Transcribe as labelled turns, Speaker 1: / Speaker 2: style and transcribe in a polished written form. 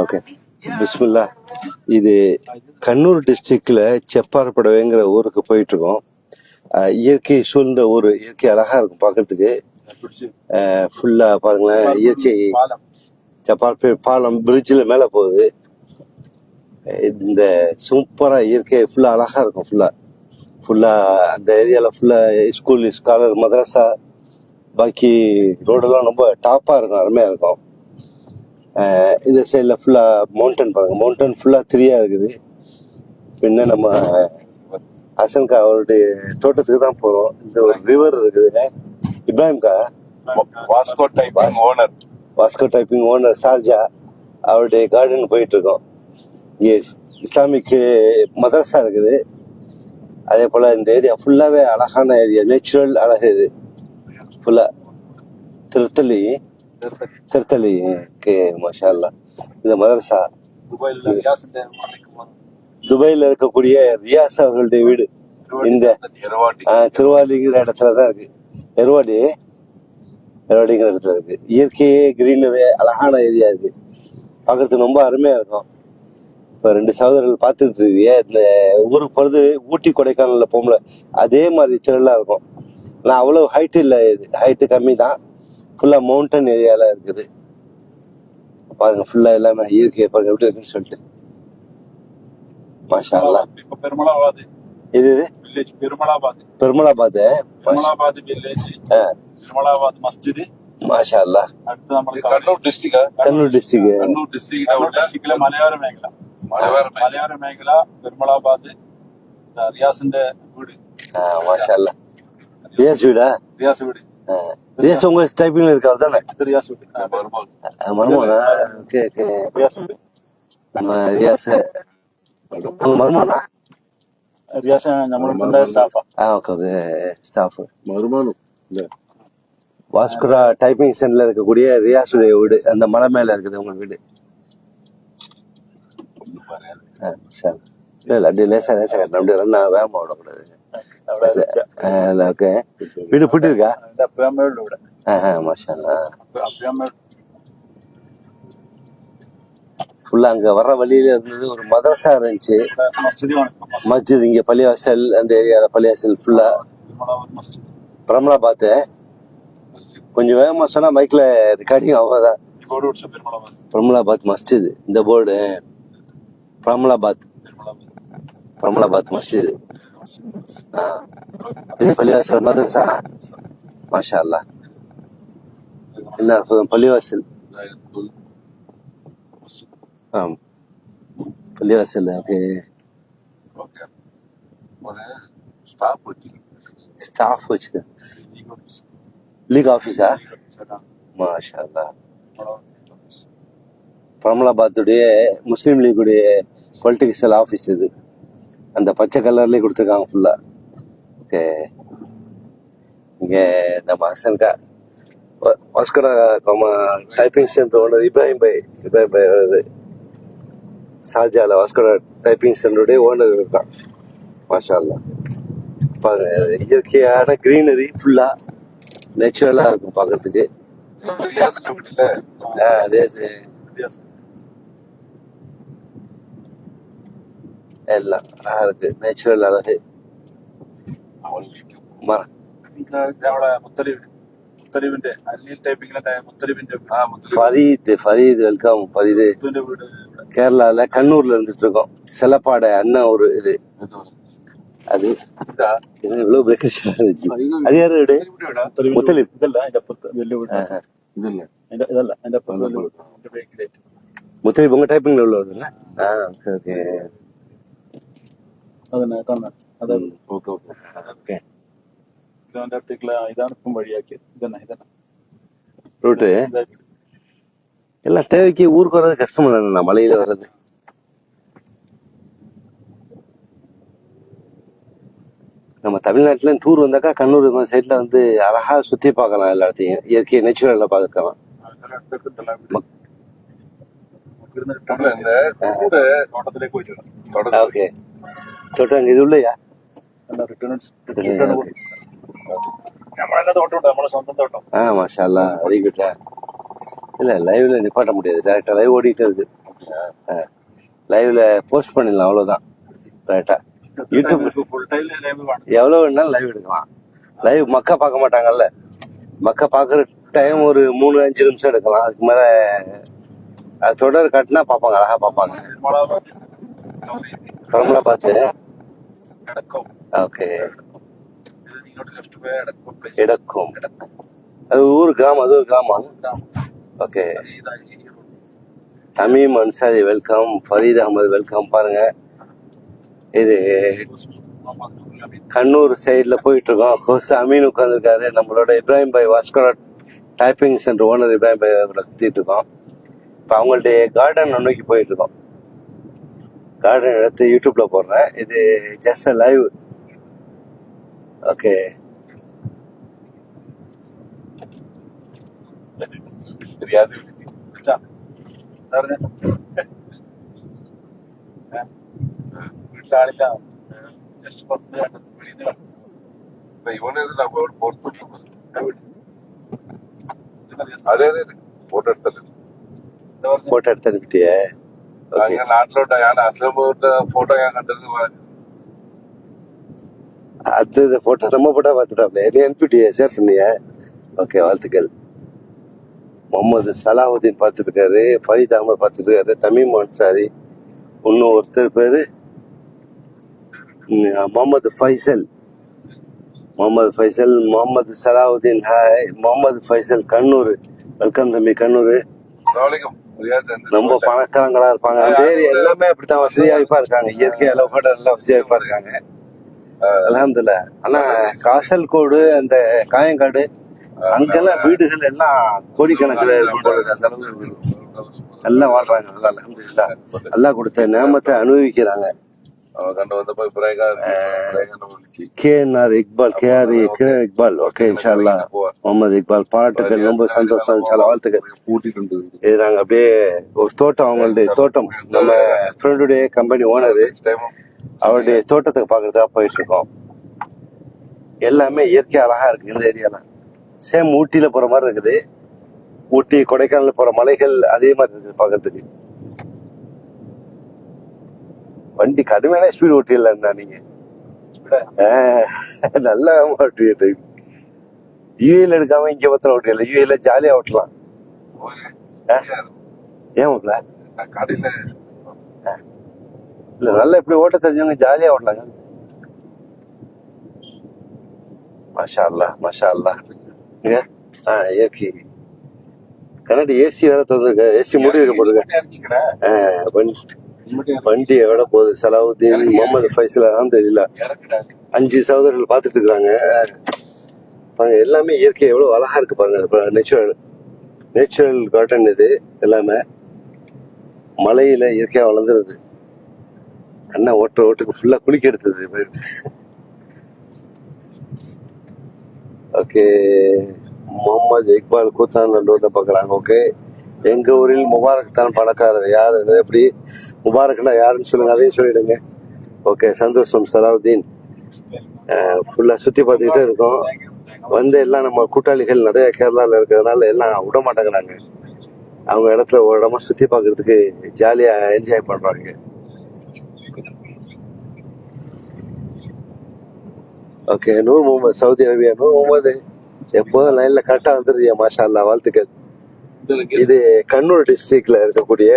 Speaker 1: Okay, பிஸ்மில்லா. இது கண்ணூர் டிஸ்ட்ரிக்ட்ல செப்பாரப்படவைங்கிற ஊருக்கு போயிட்டு இருக்கோம். இயற்கை சூழ்ந்த ஊர், இயற்கை அழகா இருக்கும் பார்க்கறதுக்கு. ஃபுல்லா பாருங்களேன், இயற்கை. செப்பாரப்பேட் பாலம் பிரிட்ஜில் மேலே போகுது. இந்த சூப்பரா இயற்கை ஃபுல்லா அழகா இருக்கும். ஃபுல்லா அந்த ஏரியாவில் ஃபுல்லா ஸ்கூல், ஸ்காலர், மதரசா, பாக்கி ரோடெல்லாம் ரொம்ப டாப்பா இருக்கும், அருமையா இருக்கும். இந்த சைடில் ஃபுல்லா மவுண்டன் பாருங்க, மவுண்டன் ஃபுல்லா த்ரீயா இருக்குது. பின்ன நம்ம ஹசன்கா அவருடைய தோட்டத்துக்கு தான் போறோம். இந்த ஒரு ரிவர் இருக்குது, இப்ராஹிம்கா வாஸ்கோ டைப்பிங் ஓனர் ஷார்ஜா, அவருடைய கார்டன் போயிட்டு இருக்கோம். எஸ், இஸ்லாமிக் மதரசா இருக்குது. அதே போல இந்த ஏரியா ஃபுல்லாவே அழகான ஏரியா, நேச்சுரல் அழகு. இது ஃபுல்லா திருத்தலி. ஓகே, மாஷா அல்லாஹ். இந்த மதரசா துபாயில இருக்கக்கூடிய ரியாஸ் அவர்களுடைய வீடு இந்த திருவாலிங்கிற இடத்துலதான் இருக்கு. எருவாடிங்கிற இடத்துல இருக்கு. இயற்கையே கிரீனரி, அழகான ஏரியா இருக்கு, பார்க்கறதுக்கு ரொம்ப அருமையா இருக்கும். இப்ப 2 சகோதரர்கள் பார்த்துக்கிட்டு இருக்கீங்க. இந்த ஊருக்கு போறது ஊட்டி கொடைக்கானல்ல போகல, அதே மாதிரி திருவிழா இருக்கும். நான் அவ்வளவு ஹைட் இல்லை, இது ஹைட்டு கம்மி தான். ஃபுல்லா மவுண்டன் ஏரியால இருக்குது. பாருங்க, ஃபுல்லா எல்லாமே இயற்கை பாருங்க எப்படி இருக்குன்னு சொல்லிட்டு. மாஷா அல்லாஹ். இது பெருமளாபாத் வில்லேஜ், பெருமளாபாத் மஸ்ஜித். மாஷா அல்லாஹ். கண்ணூர் டிஸ்ட்ரிக்ட்ல മലയോര മേഖല പെരുമളാബാദ് റിയാസിന്റെ വീട്. മാഷാ അല്ലാഹ്. റിയാസ് വീട്. ரியாஸ் உங்க டைப்பிங்ல இருக்கா தானே? ரியாஸ் வீடு மர்மோனா. ஓகே ஓகே, ரியாஸ் வீடு. நம்ம ரியாஸ் മർമോനാ? റിയാസ് നമ്മുടെ സ്റ്റാഫാ. ഓക്കെ ഓക്കെ, സ്റ്റാഫ് മർമോനു. வாஸ்குரா டைப்பிங் சென்டர்ல இருக்கக்கூடிய ரியாஸுடைய வீடு அந்த மலை மேல இருக்குது உங்க வீடு. இல்ல அப்படியே லேசா கட்டணும், அப்படியே ரன் வேகமா விடக்கூடாது. ஓகே, வீடு போட்டு இருக்கா? மாஷா அல்லாஹ். ஃபுல்லா அங்க வர்ற வழியில இருந்தது ஒரு மதரசா இருந்துச்சு, மஸ்ஜித். இங்க பள்ளிவாசல், அந்த ஏரியால பள்ளிவாசல் ஃபுல்லா. பிரமலாபாத் கொஞ்சம் வேகமா சொன்னா மைக்ல ரெக்கார்டிங் ஆகாதான். பிரமலாபாத் மஸ்ஜித், இந்த போர்டு பிரமலாபாத் மஸ்ஜித். பள்ளிவாசல் மதரசா. மாஷா அல்லாஹ், என்ன அற்புதம். பள்ளிவாசல், பள்ளிவாசல். ஓகே, ஸ்டாஃப் வச்சுக்க. லீக் ஆபீஸா? மாஷா அல்லாஹ். பிரமலாபாத்துடைய முஸ்லீம் லீக்குடைய பொலிட்டிக்கல் ஆஃபீஸ் இது. அந்த பச்சை கலர்லேயே கொடுத்துருக்காங்க ஃபுல்லா. ஓகே, இங்க நம்ம ஹசன்கா வாஸ்கோடா typing centre owner Ibrahim Bhai ஷார்ஜால வாஸ்கோடா டைப்பிங் சென்டருடைய ஓனர் இருக்கான். மாஷா அல்லாஹ். பாருங்க, இயற்கையான கிரீனரி, ஃபுல்லா நேச்சுரலா இருக்கும் பாக்குறதுக்கு. എല്ലാം അഴക്, നേച്ചുറൽ അഴക്. ஃபரீத் வெல்கம். ஃபரீது கேரளால கண்ணூர்ல இருந்துட்டு இருக்கோம். செலப்பாடை அண்ணா ஒரு இது, அது இவ்வளவு பிரேக்கர்ஸ் இருந்துச்சு. அது யாரு வீடு? முத்தலிப். முத்தலிப் உங்க டைப்பிங்ல உள்ளவர்கள். ஓகே ஓகே, ரூட்டு எல்லாம் தேவைக்கு. ஊருக்கு வர்றது கஷ்டம் இல்லை, மலையில வர்றது. நம்ம தமிழ்நாட்டுல டூர் வந்தாக்கா கண்ணூர் சைட்ல வந்து அழகா சுத்தி பார்க்கலாம், எல்லாத்தையும் இயற்கை நேச்சுரல்ல பார்க்கலாம். ഓക്കെ, തോട്ടം ഇത് ഉള്ളയാ? മാഷാ അല്ലാഹ്, വെരി ഗുഡ്. இல்லை லைவ்ல நிப்பாட்ட முடியாது, டேரெக்டாக லைவ் ஓடிட்டு இருக்கு. லைவ்ல போஸ்ட் பண்ணிடலாம், அவ்வளோதான். ரைட்டா யூடியூப் எவ்வளோ வேணாலும் லைவ் எடுக்கலாம். லைவ் மக்கா பார்க்க மாட்டாங்கல்ல, மக்கா பார்க்குற டைம் ஒரு 3-5 நிமிஷம் எடுக்கலாம். அதுக்கு மேலே அது தொடர் காட்டினா பார்ப்பாங்க, அழகா பார்ப்பாங்க. படம்லாம் பார்த்து ஓகே இடக்கும் அது ஊர் கிராமம், அது ஒரு கிராமம். Okay Tamim Ansari welcome, Fareed Ahmed welcome. பாருங்க இது கண்ணூர் சைட்ல போயிட்டு இருக்கோம். கோஸ் அமீன் உட்காந்துருக்காரு. நம்மளோட இப்ராஹிம் பாய் வாஸ்கோட typing centre owner Ibrahim Bhai கூட சுத்திட்டு இருக்கோம். இப்போ அவங்கள்ட்ட கார்டன் நோக்கி போயிட்டு இருக்கோம். கார்டன் எடுத்து யூடியூப்ல போடுறேன். இது ஜஸ்ட் லைவ். ஓகே ഫോട്ടോ എടുത്ത് അനുപ്പിട്ടിയേ
Speaker 2: നാട്ടിലോട്ടാ ഞാൻ അസ്ലം പോയിട്ട് ഫോട്ടോ ഞാൻ കണ്ടിരുന്നു.
Speaker 1: அது போட்டோ நம்ம போட்டோ பார்த்துட்டோம்ல, நீ அனுப்பிட்டியே, ஷேர் பண்ணிய. ஓகே வாழ்த்துக்கள். முகமது சலாஹுதீன் பார்த்துருக்காரு, ஃபரீத் அகமது பார்த்துருக்காரு, தமீம் அன்சாரி, இன்னும் ஒருத்தர் பேரு முகமது ஃபைசல். முகமது சலாஹுதீன் ஹாய். முகமது ஃபைசல் கண்ணூர் வெல்கம் தம்பி. கண்ணூர் ரொம்ப பணக்காரங்களா இருப்பாங்க. அந்த ஏரியா எல்லாமே அப்படித்தான் வசதியாவிப்பா இருக்காங்க. இயற்கையா எல்லாம் வசதியாவிப்பா இருக்காங்க. அல்ஹம்துலில்லாஹ். ஆனா காசல்கோடு அந்த காயங்காடு அங்கெல்லாம் வீடுகள் எல்லாம் கோடிக்கணக்கில் நல்லா வாழ்றாங்க. நல்லா அல்ஹம்துலில்லாஹ். அல்லாஹ் கொடுத்த நேமத்தை அனுபவிக்கிறாங்க. கேஆர் இக்பால். ஓகே இன்ஷா அல்லாஹ். முகமது இக்பால் பாராட்டுகள், ரொம்ப சந்தோஷம். இன்ஷா அல்லாஹ் வாழ்த்துக்கள். இது நாங்க அப்படியே ஒரு தோட்டம், அவங்களுடைய தோட்டம், நம்ம ஃப்ரெண்டுடைய கம்பெனி ஓனரு, அவருடைய தோட்டத்துக்கு பாக்குறதுக்காக போயிட்டு இருக்கோம். எல்லாமே இயற்கை அழகா இருக்கு இந்த ஏரியால. சேம் ஊட்டியில போற மாதிரி இருக்குது. ஊட்டி கொடைக்கானல் போற மலைகள் அதே மாதிரி இருக்குது பாக்குறதுக்கு. வண்டி கடுமையான ஸ்பீடு ஓட்டிடலன்னா நீங்க நல்லா ஓட்டிட்டு யூஏல எடுக்காம இங்க மாத்திரம் ஓட்டிடல. யூஏல ஜாலியா ஓட்டலாம். ஏன் ஓட்டல? இல்ல நல்லா இப்படி ஓட்ட தெரிஞ்சவங்க ஜாலியா ஓட்டலாங்க. மாஷா அல்லாஹ் மாஷா அல்லாஹ். இயற்கை கண்ணாடி ஏசி வேற தந்துருக்க, ஏசி மூடி வைக்க போட்டுருக்க. வண்டி எவ்வளோ போகுது. சலாவுதீன், முகமது ஃபைசல், அல்ஹம்துலில்லாஹ். 5 சகோதரர்கள் பார்த்துட்டு இருக்காங்க. பாருங்க எல்லாமே இயற்கை எவ்வளவு அழகா இருக்கு பாருங்க. நேச்சுரல் கார்டன் இது எல்லாமே. மலையில இயற்கையா வளர்ந்துருது. அண்ணா ஓட்டுக்கு ஃபுல்லா குளிக்க எடுத்தது. ஓகே முகமது இக்பால் கூத்தான் ரோட்டை பார்க்குறாங்க. ஓகே எங்க ஊரில் முபாரக் தான் பணக்காரர். யார் அது? எப்படி முபாரக்னா யாருன்னு சொல்லுங்க, அதையும் சொல்லிடுங்க. ஓகே சந்தோஷம் சலாவுதீன். ஃபுல்லா சுத்தி பார்த்துக்கிட்டே இருக்கோம். வந்து எல்லாம் நம்ம கூட்டாளிகள் நிறைய கேரளாவில் இருக்கிறதுனால எல்லாம் விட மாட்டேங்கிறாங்க. அவங்க இடத்துல ஒரு இடமா சுத்தி பார்க்கறதுக்கு ஜாலியா என்ஜாய் பண்றாங்க. Okay Noor Mohammed, Saudi Arabia. Noor Mohammed எப்போதும் லைன்ல கரெக்டா வந்துருதியா, மாஷா அல்லாஹ் வாழ்த்துக்கள். இது கண்ணூர் டிஸ்ட்ரிக்ட்ல இருக்கக்கூடிய